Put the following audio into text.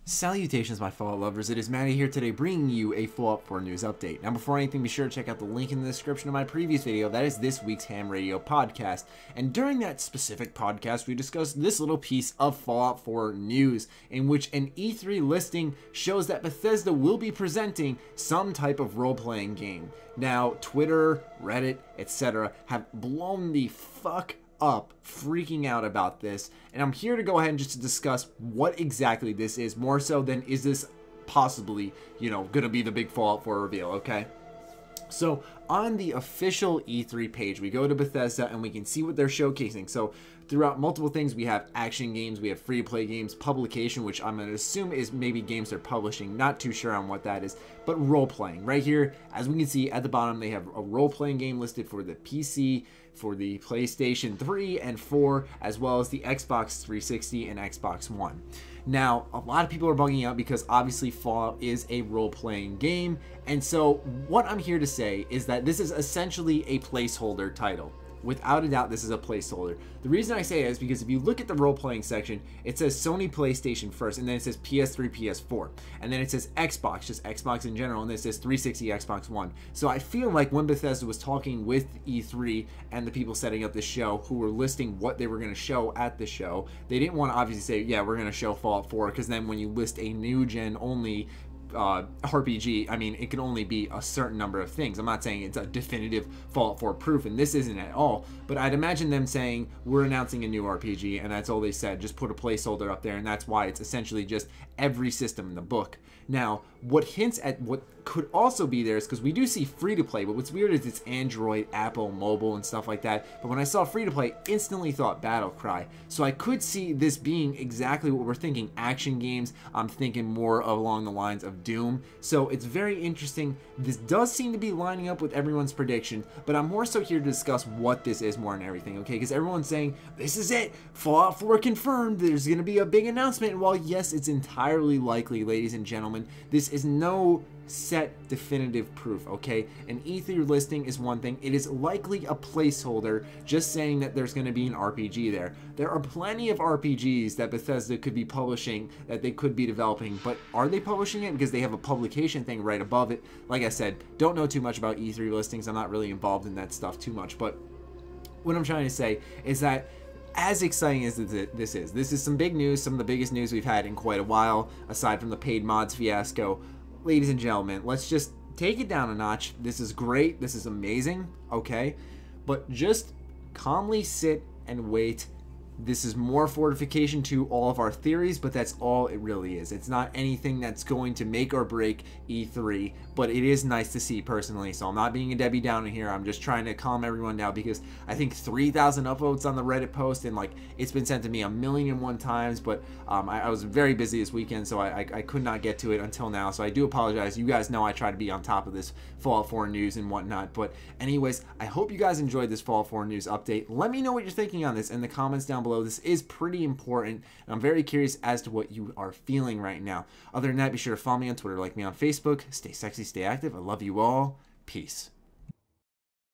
Salutations, my Fallout lovers. It is Matty here today bringing you a Fallout 4 news update. Now, before anything, be sure to check out the link in the description of my previous video. That is this week's Ham Radio podcast. And during that specific podcast, we discussed this little piece of Fallout 4 news in which an E3 listing shows that Bethesda will be presenting some type of role-playing game. Now, Twitter, Reddit, etc. have blown the fuck up, freaking out about this, and I'm here to go ahead and just to discuss what exactly this is, more so than is this possibly, gonna be the big Fallout 4 reveal, okay? So on the official E3 page, we go to Bethesda and we can see what they're showcasing. So throughout multiple things, we have action games, we have free-to-play games, publication, which I'm going to assume is maybe games they're publishing, not too sure on what that is, but role-playing. Right here, as we can see at the bottom, they have a role-playing game listed for the PC, for the PlayStation 3 and 4, as well as the Xbox 360 and Xbox One. Now, a lot of people are bugging out because obviously Fallout is a role-playing game, and so what I'm here to say is that this is essentially a placeholder title. Without a doubt, this is a placeholder. The reason I say it is because if you look at the role-playing section, it says Sony PlayStation first, and then it says PS3, PS4, and then it says Xbox, just Xbox in general, and then it says 360, Xbox One. So I feel like when Bethesda was talking with E3 and the people setting up the show who were listing what they were going to show at the show, they didn't want to obviously say, yeah, we're going to show Fallout 4, because then when you list a new gen only RPG, I mean, it can only be a certain number of things. I'm not saying it's a definitive Fallout 4 proof, and this isn't at all, but I'd imagine them saying, we're announcing a new RPG, and that's all they said. Just put a placeholder up there, and that's why it's essentially just every system in the book. Now, what hints at what could also be there is because we do see free-to-play, but what's weird is it's Android, Apple, mobile, and stuff like that. But when I saw free-to-play, instantly thought Battle Cry. So I could see this being exactly what we're thinking. Action games, I'm thinking more along the lines of Doom. So it's very interesting. This does seem to be lining up with everyone's prediction, but I'm more so here to discuss what this is more than everything, okay? Because everyone's saying, this is it, Fallout 4 confirmed, there's going to be a big announcement. And while yes, it's entirely likely, ladies and gentlemen, this is no set definitive proof, okay? An E3 listing is one thing. It is likely a placeholder just saying that there's going to be an RPG there. There are plenty of RPGs that Bethesda could be publishing, that they could be developing, but are they publishing it? Because they have a publication thing right above it. Like I said, don't know too much about E3 listings. I'm not really involved in that stuff too much, but what I'm trying to say is that as exciting as this is some big news, some of the biggest news we've had in quite a while, aside from the paid mods fiasco. Ladies and gentlemen, let's just take it down a notch. This is great. This is amazing. Okay. But just calmly sit and wait. This is more fortification to all of our theories, but that's all it really is. It's not anything that's going to make or break E3, but it is nice to see personally. So I'm not being a Debbie Downer here. I'm just trying to calm everyone down because I think 3,000 upvotes on the Reddit post, and like it's been sent to me 1,000,001 times, but I was very busy this weekend, so I could not get to it until now. So I do apologize. You guys know I try to be on top of this Fallout 4 news and whatnot. But anyways, I hope you guys enjoyed this Fallout 4 news update. Let me know what you're thinking on this in the comments down below. This is pretty important, and I'm very curious as to what you are feeling right now. Other than that, be sure to follow me on Twitter, like me on Facebook. Stay sexy, stay active. I love you all. Peace.